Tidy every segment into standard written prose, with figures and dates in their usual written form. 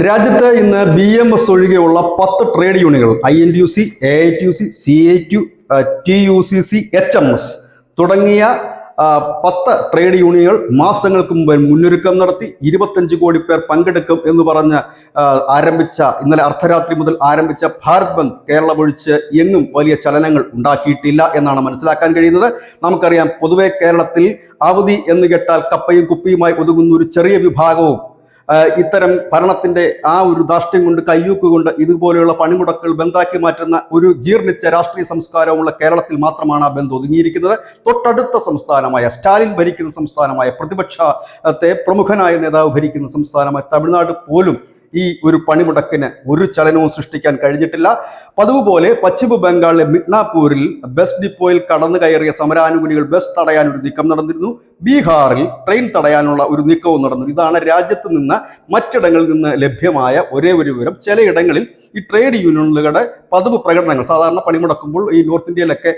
രാജ്യത്ത് ഇന്ന് BMS ഒഴികെയുള്ള 10 ട്രേഡ് യൂണിയനുകൾ INTUC, AITUC, CITU, TUCC, HMS തുടങ്ങിയ 10 ട്രേഡ് യൂണിയനുകൾ മാസങ്ങൾക്ക് മുമ്പ് മുന്നൊരുക്കം നടത്തി 25 കോടി പേർ പങ്കെടുക്കും എന്ന് പറഞ്ഞ് ആരംഭിച്ച ഇന്നലെ അർദ്ധരാത്രി മുതൽ ആരംഭിച്ച ഭാരത് ബന്ദ് കേരളം ഒഴിച്ച് എങ്ങും വലിയ ചലനങ്ങൾ ഉണ്ടാക്കിയിട്ടില്ല എന്നാണ് മനസ്സിലാക്കാൻ കഴിയുന്നത്. നമുക്കറിയാം, പൊതുവെ കേരളത്തിൽ അവധി എന്ന് കേട്ടാൽ കപ്പയും കുപ്പിയുമായി ഒതുങ്ങുന്ന ഒരു ചെറിയ വിഭാഗവും ഇത്തരം ഭരണത്തിന്റെ ആ ഒരു ധാർഷ്ട്യം കൊണ്ട് കയ്യൂക്കുകൊണ്ട് ഇതുപോലെയുള്ള പണിമുടക്കുകൾ ബന്ധാക്കി മാറ്റുന്ന ഒരു ജീർണിച്ച രാഷ്ട്രീയ സംസ്കാരമുള്ള കേരളത്തിൽ മാത്രമാണ് ആ ബന്ദ് ഒതുങ്ങിയിരിക്കുന്നത്. തൊട്ടടുത്ത സംസ്ഥാനമായ സ്റ്റാലിൻ ഭരിക്കുന്ന സംസ്ഥാനമായ പ്രതിപക്ഷത്തെ പ്രമുഖനായ നേതാവ് ഭരിക്കുന്ന സംസ്ഥാനമായ തമിഴ്നാട് പോലും ഈ ഒരു പണിമുടക്കിന് ഒരു ചലനവും സൃഷ്ടിക്കാൻ കഴിഞ്ഞിട്ടില്ല. പതിവ് പോലെ പശ്ചിമ ബംഗാളിലെ മിഡ്നാപൂരിൽ ബസ് ഡിപ്പോയിൽ കടന്നു കയറിയ സമരാനുകൂലികൾ ബസ് തടയാൻ ഒരു നീക്കം നടന്നിരുന്നു. ബീഹാറിൽ ട്രെയിൻ തടയാനുള്ള ഒരു നീക്കവും നടന്നു. ഇതാണ് രാജ്യത്ത് നിന്ന് മറ്റിടങ്ങളിൽ നിന്ന് ലഭ്യമായ ഒരേ ഒരു വിവരം. ചിലയിടങ്ങളിൽ ഈ ട്രേഡ് യൂണിയനുകളുടെ പതിവ് പ്രകടനങ്ങൾ, സാധാരണ പണിമുടക്കുമ്പോൾ ഈ നോർത്ത് ഇന്ത്യയിലൊക്കെ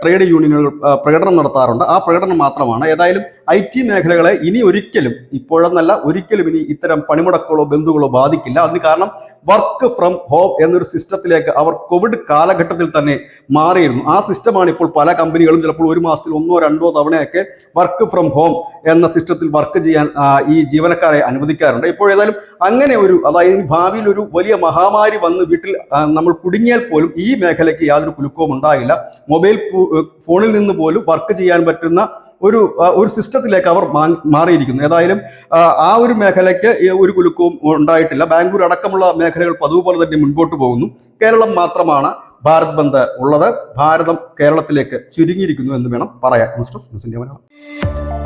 ട്രേഡ് യൂണിയനുകൾ പ്രകടനം നടത്താറുണ്ട്. ആ പ്രകടനം മാത്രമാണ്. ഏതായാലും IT മേഖലകളെ ഇനി ഒരിക്കലും, ഇപ്പോഴെന്നല്ല ഒരിക്കലും ഇനി ഇത്തരം പണിമുടക്കുകളോ ബന്ധുക്കളോ ബാധിക്കില്ല. അതിന് കാരണം വർക്ക് ഫ്രം ഹോം എന്നൊരു സിസ്റ്റത്തിലേക്ക് അവർ കോവിഡ് കാലഘട്ടത്തിൽ തന്നെ മാറിയിരുന്നു. ആ സിസ്റ്റമാണ് ഇപ്പോൾ പല കമ്പനികളും ചിലപ്പോൾ ഒരു മാസത്തിൽ 1-2 തവണയൊക്കെ വർക്ക് ഫ്രം ഹോം എന്ന സിസ്റ്റത്തിൽ വർക്ക് ചെയ്യാൻ ഈ ജീവനക്കാരെ അനുവദിക്കാറുണ്ട്. ഇപ്പോൾ ഏതായാലും അങ്ങനെ ഒരു, അതായത് ഭാവിയിൽ ഒരു വലിയ മഹാമാരി വന്ന് വീട്ടിൽ നമ്മൾ കുടുങ്ങിയാൽ പോലും ഈ മേഖലയ്ക്ക് യാതൊരു കുലുക്കവും ഉണ്ടാകില്ല. മൊബൈൽ ഫോണിൽ നിന്ന് പോലും വർക്ക് ചെയ്യാൻ പറ്റുന്ന ഒരു സിസ്റ്റത്തിലേക്ക് അവർ മാറിയിരിക്കുന്നു. ഏതായാലും ആ ഒരു മേഖലയ്ക്ക് ഒരു കുലുക്കവും ഉണ്ടായിട്ടില്ല. ബാംഗ്ലൂർ അടക്കമുള്ള മേഖലകൾ പതിവ് പോലെ തന്നെ മുൻപോട്ട് പോകുന്നു. കേരളം മാത്രമാണ് ഭാരത് ബന്ദ് ഉള്ളത്. ഭാരതം കേരളത്തിലേക്ക് ചുരുങ്ങിയിരിക്കുന്നു എന്ന് വേണം പറയാൻ. News desk, news India Malayalam.